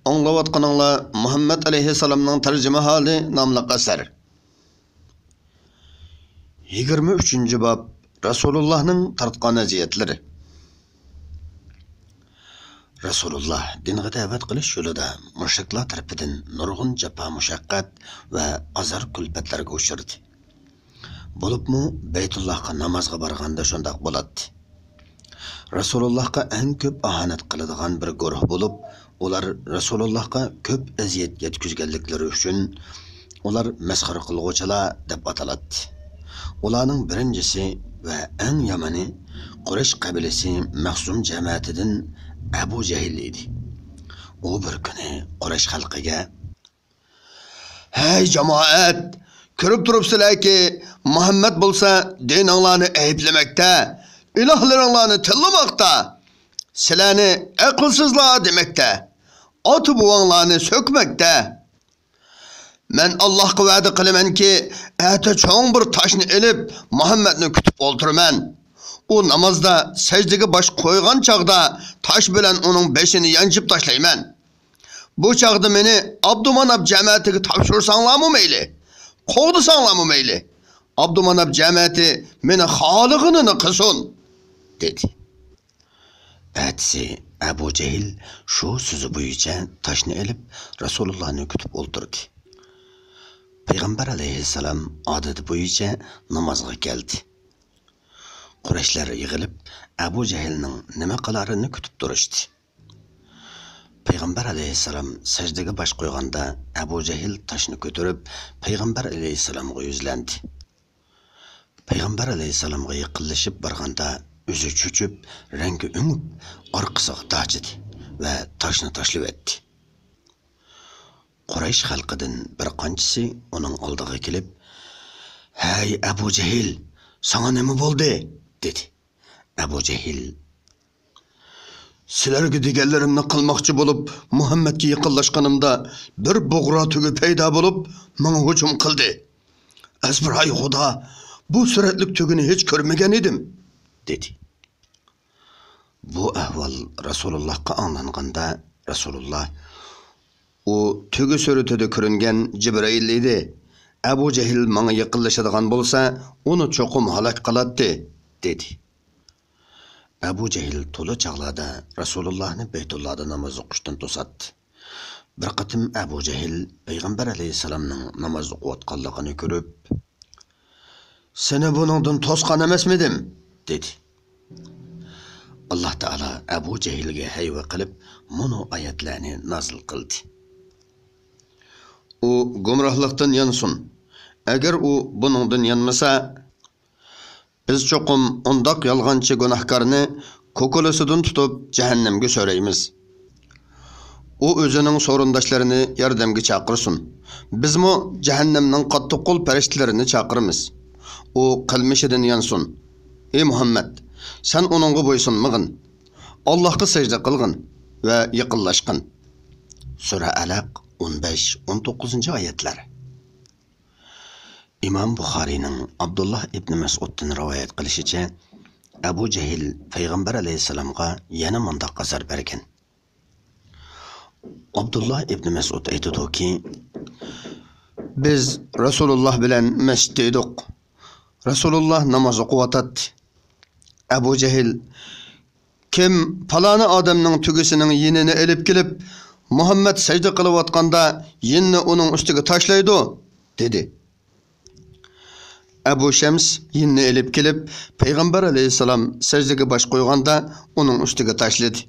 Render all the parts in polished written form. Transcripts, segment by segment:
Anlavatqanыңlar Muhammed aleyhisselamның tercüme hali namlı eser. 23. bab Resulullah'ның tartqan aziyetleri. Resulullah dinge davet qilish yo'lida mushriklar tarafidan nurg'un jafo mushaqqat va azar kulfatlarga uchirdi. Bo'libmi Baytullohga namozga borganda shundoq bo'ladi. Resulullohga eng ko'p ahonat qiladigan bir guruh bo'lib, ular Resulullohga ko'p aziyat yetkazganliklari uchun ular masxara qilguvchilar deb ataladi. Ularning birinchisi va eng yomoni Quraysh qabilasi Mahzum jamoatidan Abu Jahl edi. U bir kuni Quraysh xalqiga: "Hey jamoat, ko'rib turibsizlarki, Muhammad bo'lsa dininglarni ayblamoqda, ilohlaringlarni tillamoqda, sizlarni aqlsizlar demoqda, ota buvanglarni so'kmoqda. Men Allohga va'da qilamanki, ata cho'ng bir toshni ilib Muhammadni kutib o'ltiraman. U namozda sajdaga bosh qo'ygan chaqda tosh bilan uning beshini yanchib tashlayman. Bu chaqda meni Abdumanab jamoatiga topshirsanglarmi mayli, qo'g'disanglarmi mayli. Abdumanab jamoati meni xolig'ini qilsin" dedi. Atsi Abu Jahl shu so'zi bo'yicha toshni ilib Rasulullohni kutib o'ltirdi. Payg'ambar alayhissalom odati bo'yicha namozga keldi. Qurayshlar yig'ilib Abu Jahlning nima qilarini kutib turishdi. Payg'ambar alayhissalom sajdaga bosh qo'yganda Abu Jahl toshni ko'tarib Payg'ambar alayhissalomga yuzlandi. Payg'ambar alayhissalomga yaqinlashib borganda o'zi cho'chib, rangi o'ngib, orqasiga tachidi va toshni tashlab etdi. Quraysh xalqidan bir qanchasi uning oldiga kelib: "Hey Abu Jahl, sana nima bo'ldi?" dedi. Abu Jahl: "Sizlarga deganlarimni qilmoqchi bo'lib, Muhammadga yaqinlashganimda bir bug'ra tugi paydo bo'lib, menga hujum qildi. Azbiray Xudo, bu suratlik tugini hech ko'rmagan edim" dedi. Bu ahvol Rasulullohga anglanganda Rasululloh: "U tugi suratida ko'ringan Jibril edi. Abu Jahl menga yaqinlashadigan bo'lsa, uni cho'qim halok qiladi" dedi. Abu Jahl to'la chaqlarda Rasulullohni Baytullohda namoz o'qishdan to'satdi. Bir qatim Abu Jahl Payg'ambar alayhissalomning namoz o'qiyotganligini ko'rib: "Seni buningdan to'sqan emasmidim?" dedi. Alloh taolo Abu Jahlga hayva qilib, mono oyatlarni nozil qildi. U gumrohlikdan yansin. Agar u buningdan yanmasa, biz cho'qim undoq yolg'onchi gunohkorni ko'kolasidan tutib jahannamga so'raymiz. U o'zining so'rindoshlarini yordamga chaqirsin. Bizmi jahannamning qattiq qo'l farishtalarini chaqiramiz. U qilmishidan yansin. Ey Muhammad, sen uningga bo'ysunmag'in. Allohga sajda qilgin va yaqinlashqin. Sura Alaq 15-19-oyatlar. İmam Buxoriyning Abdullah ibn Mas'uddan rivoyat qilishicha, Abu Jahl Payg'ambar alayhissalomga yana mundaq qasar bergan. Abdullah ibn Mas'ud aytadiki: "Biz Rasululloh bilan masjidda edik. Rasululloh namoz o'qiyotdi. Abu Jahl kim faloni odamning tugisining yinini elib kelib Muhammad sajda qilayotganda yinni uning ustiga tashlaydi" dedi. Abu Shams yinni elib kelib Payg'ambar alayhissalom sajdaga bosh qo'yganda uning ustiga tashladi.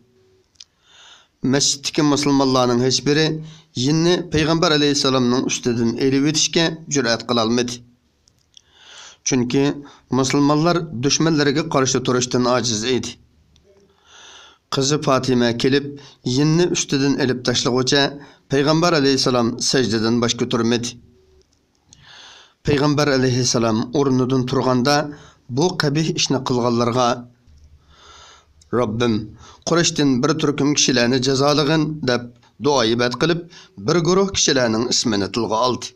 Masjiddagi musulmonlarning hech biri yinni Payg'ambar alayhissalomning ustidan elib o'tishga jur'at qila olmadi. Chunki musulmonlar dushmanlariga qarshi turishdan ojiz edi. Qizi Fatima kelib yinni ustidan elib tashlag'ucha Payg'ambar alayhissalom sajdadan bosh ko'tarmadi. Payg'ambar alayhissalom o'rnidan turganda bu qabih ishni qilganlarga: "Robbim, Qurayshdan bir turkum kishilarni jazolig'in" deb duo ibodat qilib, bir guruh kishilarning ismini tilga oldi.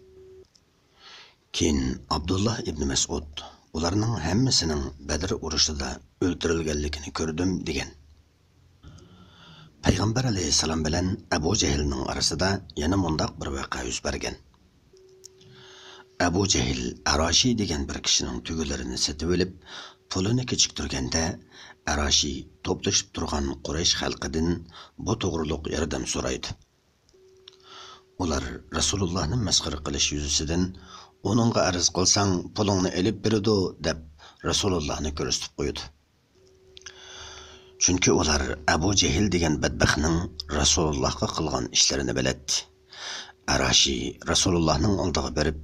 Keyin Abdullah ibn Mas'ud ularning hammasining Badr urushida o'ldirilganligini ko'rdim degan. Payg'ambar alayhissalom bilan Abu Jahlning orasida yana mundaq bir voqea yuz bergan. Abu Jahl Arashi degan bir kishining tugilarini sotib olib, pulini kechiktirganda Arashi to'plashib turgan Quraysh xalqidan bu to'g'riliq yordam so'raydi. Ular Rasulullohni masxara qilish yuzasidan uningga arz qilsang pulingni elib beradi deb Rasulullohni ko'rsatib qo'ydi. Chunki ular Abu Jahl degan badbaxtning Rasulullohga qilgan ishlarini biladi. Arashi Rasulullohning oldiga berib,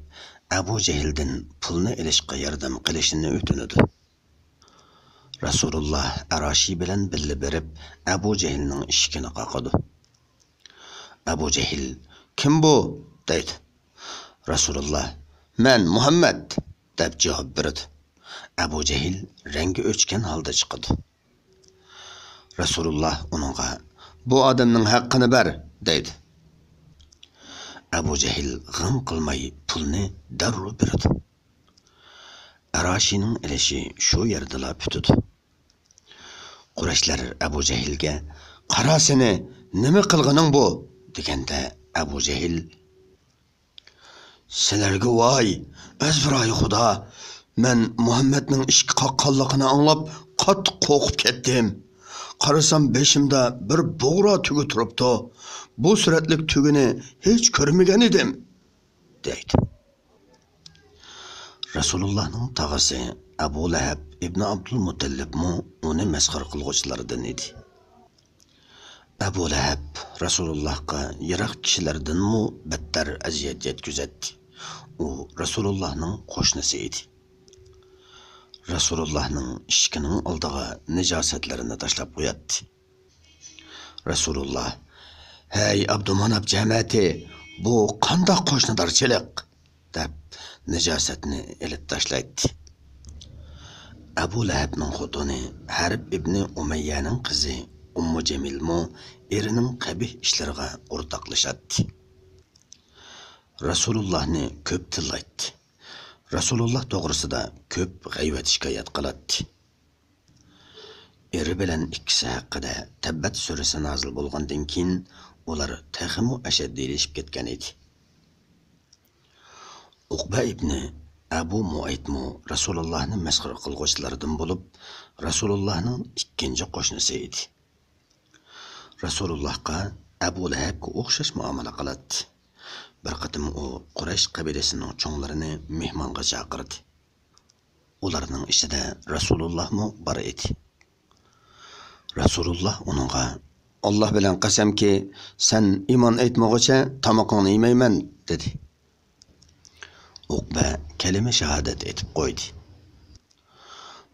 Abu Jahldan pulni elishga yordam qilishini o'tinadi. Rasululloh Arashi bilan birga berib, Abu Jahlning eshigini qoqadi. Abu Jahl, "Kim bu?" deydi. Rasululloh, "Men Muhammad" deb javob berdi. Abu Jahl rangi o'chgan holda chiqadi. Rasululloh uningga, "Bu odamning haqqini ber" deydi. Abu Jahl g'am qilmay pulni darrov berdi. Arashining ilishi shu yerda bitdi. Qurayshlar Abu Jahlga, "Qara seni, nima qilganing bu?" deganda Abu Jahl, "Sizlarga voy, azbiroy Xudo, men Muhammadning ishqi qoqqanligini anglab qattiq qo'rqib ketdim. Qarasam beshimda bir bo'g'ra tugi turibdi. Bu suratlik tugini hech ko'rmagan edim" deydi. Rasulullohning tog'asi Abu Lahab ibn Abdul Muttalibmi uni masxara qilguvchilardan edi. Abu Lahab Rasulullohga yiroq kishilardanmi battar aziyat yetkazadi. U Rasulullohning qo'shnisi edi. Rasulullohning ishkining oldiga nijosatlarini tashlab qo'yadi. Rasululloh, "Hey Abdumanab jamiyati, bu qanday qo'shnidarchilik?" deb nijosatni elib tashlaydi. Abu Lahabning xotini Harb ibn Umayyaning qizi Ummu Jamilmo erining qabih ishlariga o'rtoqlashadi. Rasulullohni ko'p tillaydi. Rasululloh to'g'risida ko'p g'ayvat shikoyat qiladi. Eri bilan ikkisi haqida Tabbat surasi nozil bo'lgandan keyin ular taximu ashaddiyleşib ketgan edi. Uqba ibn Abu Muaytmu Rasulullohni masxara qilguvchilardan bo'lib, Rasulullohning ikkinchi qo'shnisi edi. Rasulullohga Abu Lahabga o'xshash muomala qiladi. Bir qatim u Quraysh qabilasining cho'nglarini mehmonga chaqirdi. Ularning ichida Rasulullohmi bor edi. Rasululloh uningga, "Alloh bilan qasamki, sen iymon aytmoqcha tomoqingni yemayman" dedi. Uqba kalima shahodat etib qo'ydi.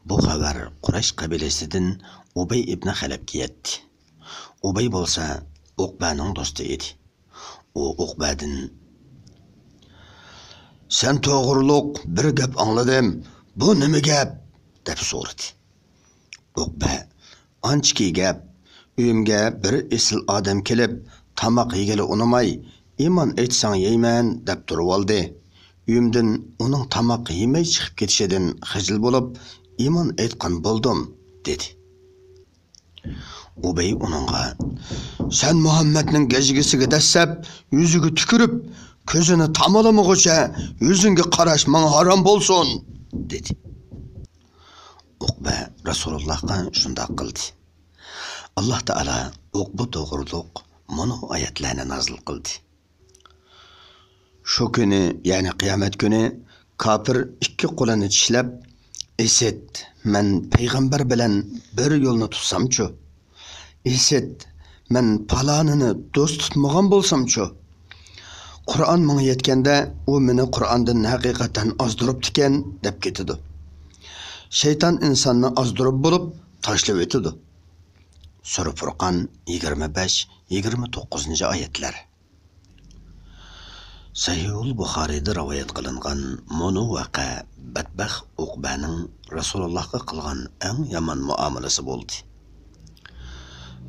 Bu xabar Quraysh qabilasidan Ubay ibn Xalabga yetdi. Ubay bo'lsa Uqbaning do'sti edi. U Uqbadan, "Sen to'g'riliq bir gap angladim. Bu nima gap?" deb so'radi. Uqba, "Anchki gap. Uyimga bir esil odam kelib, tamoq yegili unamay, iymon aytsang yeyman deb turib oldi. Uyimdan uning tamoq yemay chiqib ketishidan xijil bo'lib, iymon aytgan bo'ldim" dedi. Ubay uningga, "Sen Muhammadning gajigisiga dassab, yuziga tükürüp, ko'zini tamalamaguncha yuzingga qarash menga harom bo'lsin" dedi. Uqba Rasulullohga shunday qildi. Alloh taolo Uqba to'g'riliq mana oyatlarni nozil qildi. Shu kuni, ya'ni qiyomat kuni kafir ikki qo'lini tishlab, "Esit, men payg'ambar bilan bir yo'lni tutsamchu? Esit, men palonini do'st tutmagan bo'lsamchu? Qur'on menga yetganda, u meni Qur'ondan haqiqatan ozdiribdi ekan" deb ketadi. Shayton insonni ozdirib bo'lib tashlab o'tadi. Sura Furqon 25-29 oyatlar. Sahihul Buxoriyda rivoyat qilingan mono vaqa badbaxt Uqbaning Rasulullohga qilgan eng yomon muomalasi bo'ldi.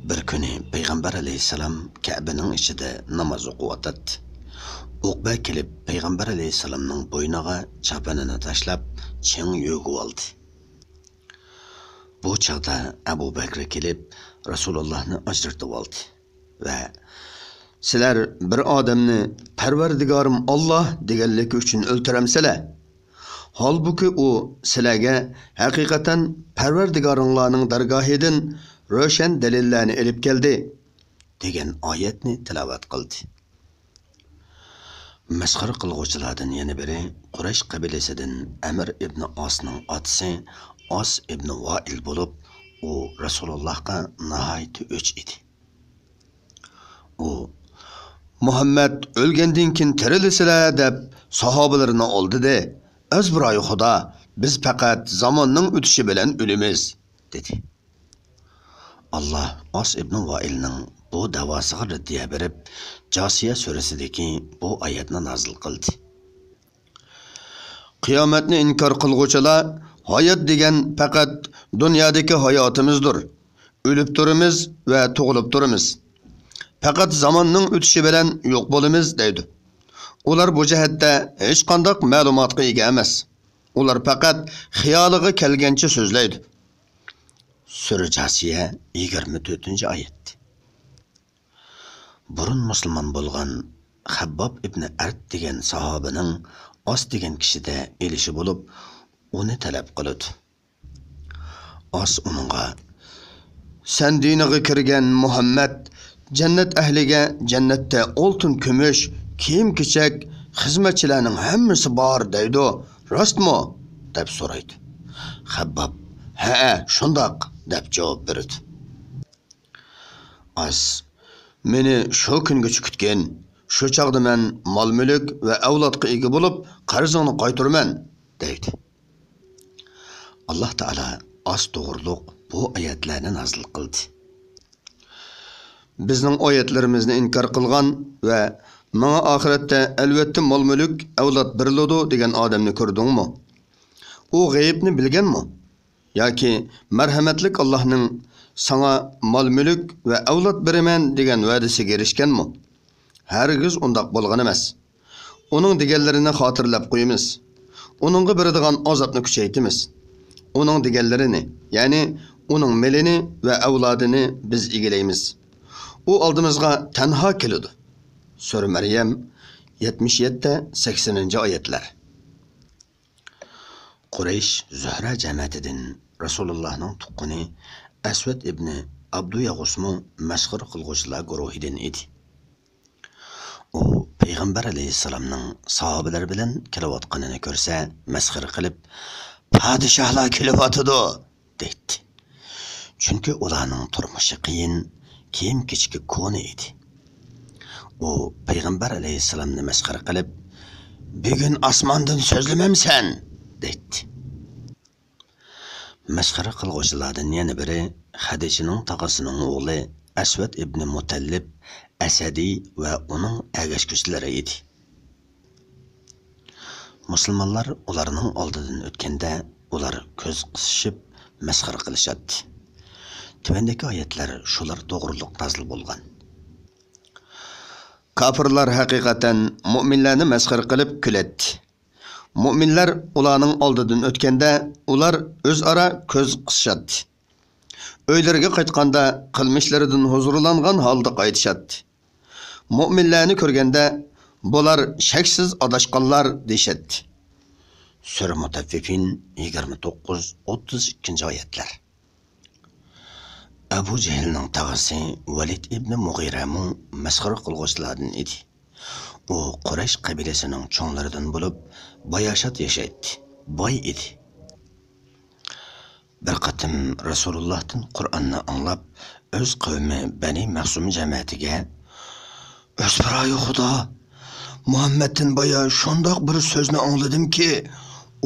Bir kuni Payg'ambar alayhisalom Ka'baning ichida namoz o'qiyotdi. Uqba kelib Payg'ambar alayhisalomning bo'yniga chapanini tashlab, ching yo'g'ib oldi. Bu chaqda Abu Bakr kelib Rasulullohni ajratib oldi. ve sizler bir adamni Parvardigorim Allah deganlik uchun o'ltiramsizlar. Halbuki u sizlarga haqiqatan Parvardigoringlarning dargohidan ro'shan dalillarni elib keldi degan oyatni tilovat qildi. Masxara qilg'uvchilardan yana biri Quraysh qabilasidan Amr ibn Osning otasi Os ibn Voil bo'lib, u Rasulullohga nihoyat o'ch edi. U Muhammad o'lgandan keyin tirilsizlar deb sahobalarni oldida, "Azbiroy Xudo, biz faqat zamonning o'tishi bilan o'limiz" dedi. Allah Os ibn Voilning bu davosiga raddiya berib, Josiya surasidagi bu oyatni nozil qildi. Qiyomatni inkor qilguvchilar, hayot degan faqat dunyodagi hayotimizdir. O'lib turimiz va tug'ilib turimiz. Faqat zamonning o'tishi bilan yo'q bo'lamiz deydi. Ular bu jihatda hech qanday ma'lumotga ega emas. Ular faqat xiyoliga kelgancha so'zlaydi. Sura Josiya 24-oyat. Burun musulmon bo'lgan Habbob ibn Art degan sahobaning Os degan kishida elishi bo'lib, uni talab qildi. Os uningga: "Sen diniga kirgan Muhammad jannat ahliga jannatda oltin, kumush, kiyim-kechak, xizmatchilarning hammasi bor deydi. Rostmi?" deb so'raydi. Habbob: "Ha, shundoq" deb javob berdi. Os: "Meni shu kungacha kutgan, shu chaqda men mol-mulk va avlodga ega bo'lib, qarzingni qaytarman" deydi. Alloh taolo Os to'g'riliq bu oyatlarni nozil qildi. Bizning oyatlarimizni inkor qilgan va "Menga oxiratda albatta mol-mulk, avlod beriladi" degan odamni ko'rdingmi? U g'aybni bilganmi? Yoki marhamatlik Allohning sana mol-mulk va avlod beraman degan va'dasiga erishganmi? Hargiz undoq bo'lgan emas. Uning deganlarini xotirlab qo'yamiz. Uningga beradigan azobni kuchaytimiz. Uning deganlarini, ya'ni uning melini va avlodini biz egalaymiz. U oldimizga tanho keladi. Sura Maryam 77-80-oyatlar. Quraysh Zuhra jamiyatidan Rasulullohning tuqqani Aswad ibn Abduyag'usmu masxara qilg'uvchilar guruhidan edi. U Payg'ambar alayhissalomning sahobalar bilan kelayotganini ko'rsa, masxara qilib, "Podshohlar kelyotidi" dedi. Chunki ularning turmushi qiyin, kiyim-kechki ko'ni edi. U Payg'ambar alayhissalomni masxara qilib, "Bugun osmondan so'zlamamsan" dedi. Masxara qilg'uvchilardan yana biri Hadichaning tog'asining o'g'li Aswad ibn Mutallib Asadi va uning agashkuchlari edi. Musulmonlar ularning oldidan o'tganda, ular ko'z qisishib masxara qilishadi. Tuvandagi oyatlar shular to'g'riliq nozil bo'lgan. Kafirlar haqiqatan mu'minlarni masxara qilib kuladi. Mu'minlar ularning oldidan o'tganda, ular o'zaro ko'z qisishadi. Öyleriga qaytganda qilmishlaridan huzurlangan holda qaytishadi. Mu'minlarni ko'rganda bular shaksiz adashqanlar deyshadi. Sura Mutaffifin 29-32-oyatlar. Abu Jahlning tog'asi Valid ibn Mughiramu masxara qilg'uvchilardan edi. U Quraysh qabilasining cho'nlaridan bo'lib, boyashat yashaydi, boy edi. Bir qatim Rasulullohdan Qur'onni anglab, o'z qavmi Bani Mahsum jamiyatiga: "O'zbiroy Xudo, Muhammaddan boya shundoq bir so'zni angladimki,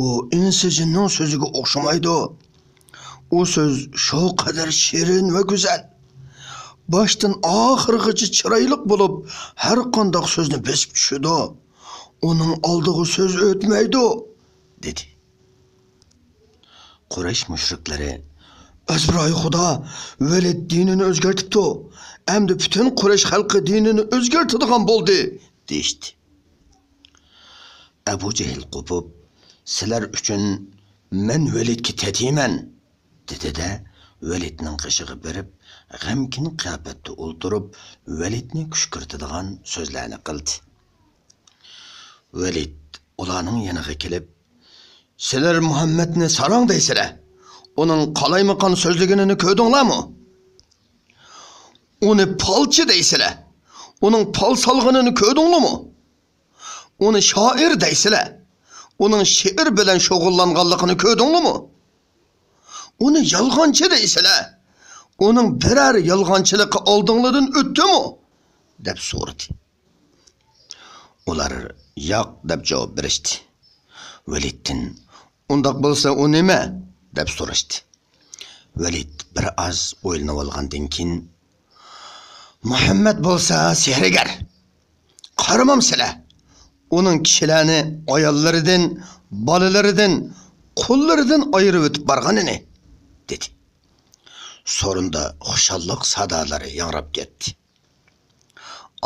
u insijinning so'ziga o'xshamaydi. U so'z shu qadar shirin va go'zal. Boshdan oxirigacha chiroyli bo'lib, har qanday so'zni besib tushadi. Uning oldiga so'z o'tmaydi" dedi. Quraysh mushriklari: "O'zbiroy Xudo, Velid dinini o'zgartibdi. Endi butun Quraysh xalqi dinini o'zgartiradigan bo'ldi" deydi. Abu Jahl qo'pib, "Sizlar uchun men Velidga tetiman" dedi-da, Velidning qishig'i berib, g'amkin qiyofatda o'ltirib Validni kushkirtadigan so'zlarni qildi. Valid ularning yoniga kelib, "Sizlar Muhammadni salom deysizlar. Uning qalaymiqan so'zligini ko'rdinglarmi? Uni palchi deysizlar. Uning pal salg'inini ko'rdinglarmi? Uni shoir deysizlar. Uning she'r bilan shug'ullanganligini ko'rdinglarmi? Uni yolg'onchi deysizlar. Uning biror yolg'onchiligi oldinglardan o'tdimi?" deb so'radi. Ular yo'q deb javob berishdi. Validdan "Undaq bo'lsa u nima?" deb so'rashdi. Valid bir oz o'ylanib olgandan keyin "Muhammad bo'lsa sehrigar. Qaramam sizlar. Uning kishilarni ayollaridan, bolalaridan, qullaridan ayirib o'tib borganini" dedi. Sorunda xushalliq sadolari yangrab ketdi.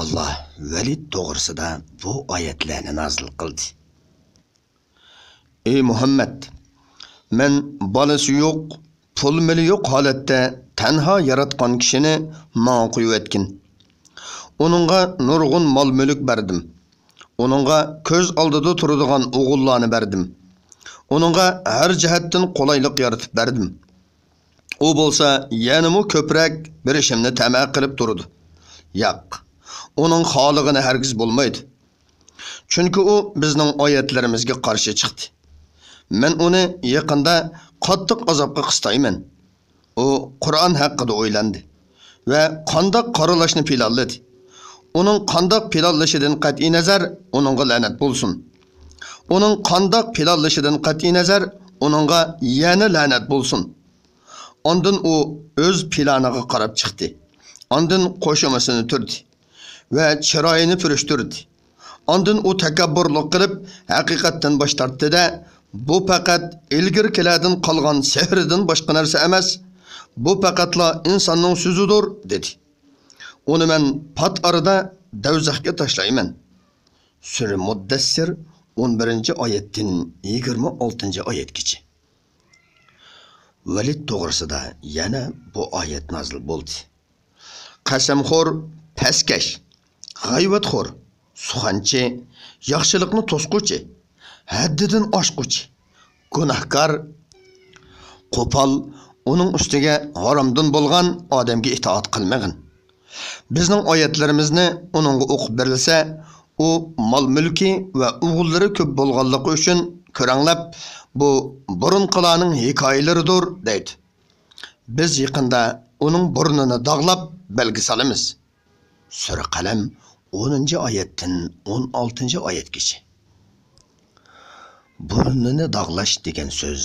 Allah Valid to'g'risida bu oyatlarni nozil qildi. "Ey Muhammad, men bolasi yo'q, pul mili yo'q holatda tanha yaratgan kishini menga qo'yib etkin. Uningga nurg'un mol-mulk berdim. Uningga ko'z oldida turadigan o'g'illarni berdim. Uningga har jihatdan qulaylik yaratib berdim. U bo'lsa, yanimi ko'proq berishimni ta'ma qilib turdi. Yo'q, uning xoligini hargiz bo'lmaydi. Chunki u bizning oyatlarimizga qarshi chiqdi. Men uni yaqinda qattiq azobga qistayman." U Qur'on haqida o'ylandi va qandoq qaralashni planladi. Uning qandoq planlashidan qat'iy nazar uningga la'nat bo'lsin. Uning qandoq planlashidan qat'iy nazar uningga yana la'nat bo'lsin. Ondan u o'z planiga qarab chiqdi. Ondan qo'shimasini turdi va chiroyini purishtirdi. Ondan u takabburlik qilib haqiqatdan bosh tortdi-da, "Bu faqat ilgirkilardan qolgan sehrdan boshqa narsa emas. Bu faqatla insonning so'zidir" dedi. "Uni men pat arada davzaxga tashlayman." Sura Muddassir 11-oyatdan 26-oyatgacha. Valid to'g'risida yana bu oyat nozil bo'ldi. Qasamxo'r, paskash, g'ayvatxo'r, suxanchi, yaxshilikni to'squchi, haddidan oshquchi, gunohkor, qo'pol, uning ustiga haromdan bo'lgan odamga itoat qilmagin. Bizning oyatlarimizni uningga o'qib berilsa, u mol-mulki va o'g'illari ko'p bo'lganligi uchun ko'ranglab, bu burunqilarning hikoyalaridir deydi. Biz yaqinda uning burnini dog'lab belgi solamiz. Sura Qalam 10-oyatdan 16-oyatgacha. Burnini dog'lash degan so'z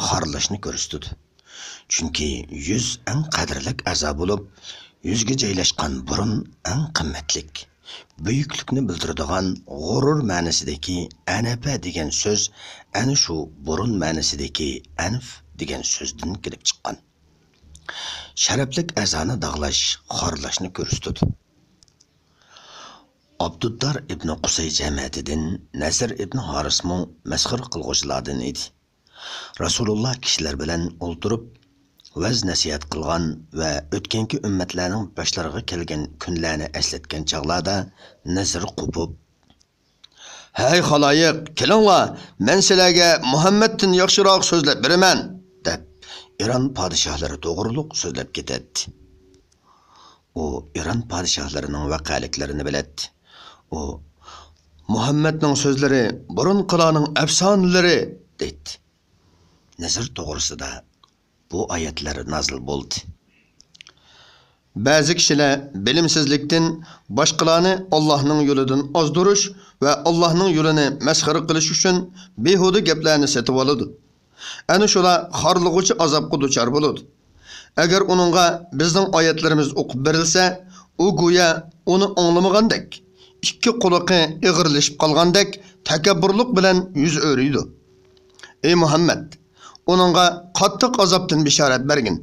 xorlashni ko'rsatadi. Chunki yuz eng qadrlik a'zo bo'lib, yuzga joylashgan burun eng qimmatlik. Buyuklikni bildiradigan g'urur ma'nosidagi anafa degan so'z ana shu burun ma'nosidagi anf degan so'zdan kelib chiqqan. Sharaflik a'zoni dog'lash xorlashni ko'rsatadi. Abduddar ibn Qusay jamiyatidan Nasr ibn Harismo masxir qilg'uvchilardan edi. Rasululloh kishilar bilan o'ltirib vaz nasihat qilgan va o'tganki ummatlarning boshlariga kelgan kunlarni eslatgan chog'larda Nasr qopib, "Hey xaloyiq, kelinglar, men sizlarga Muhammaddan yaxshiroq so'zlab beraman" deb Iron podshohlari to'g'riliq so'zlab ketadi. U Iron podshohlarining vaqaliklarini biladi. U Muhammadning so'zlari burunqilarning afsonalari dedi. Nasr to'g'risida bu oyatlar nozil bo'ldi. Ba'zi kishilar bilimsizlikdan boshqalarni Allohning yo'lidan ozdirish va Allohning yo'lini masxara qilish uchun behuda gaplarni setib oladi. Ana shular xorlig'uchi azobga duchor bo'ladi. Agar uningga bizning oyatlarimiz o'qib berilsa, u go'yo uni anglamagandek, ikki quloqi ig'irlashib qolgandek takabburlik bilan yuz o'riydi. Ey Muhammad, uningga qattiq azobdan bishorat bergin.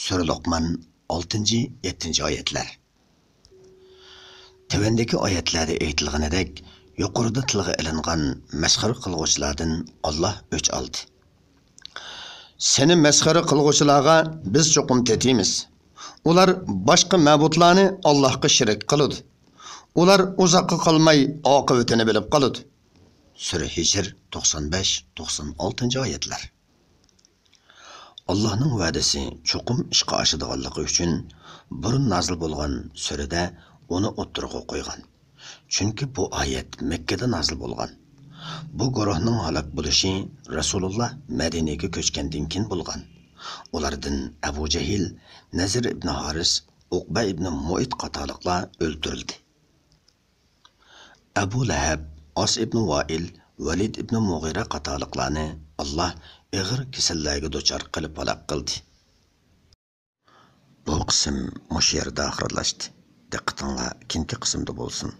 Sura Luqman 6-7-oyatlar. Tövendeki oyatlarda aytilganidek, yuqorida tilga ilingan masxara qilg'uvchilardan Allah o'ch oldi. Seni masxara qilg'uvchilarga biz cho'qim tetimiz. Ular boshqa ma'budlarni Allohga shirik qiladi. Ular uzoqqa qolmay oqibatini bilib qoladi. Sura Hijr 95-96 oyatlar. Allohning va'dasi cho'qim ishqa oshadiganligi uchun burun nazil bo'lgan surada uni o'ttirg'a qo'ygan. Chunki bu oyat Makka da nazil bo'lgan. Bu guruhning halok bo'lishi Rasululloh Madinaga ko'chgandan keyin bo'lgan. Ulardan Abu Jahil, Nazir ibn Haris, Uqba ibn Mu'ayt qatorliqlar o'ldirildi. Abu Lahab, As ibn Wa'il, Valid ibn Mughira qatorliqlarni Alloh ig'ir kasallarga duchor qilib halok qildi. Bu qism mush yerda oxirlashdi. Diqqatinglar keyingi qismda bo'lsin.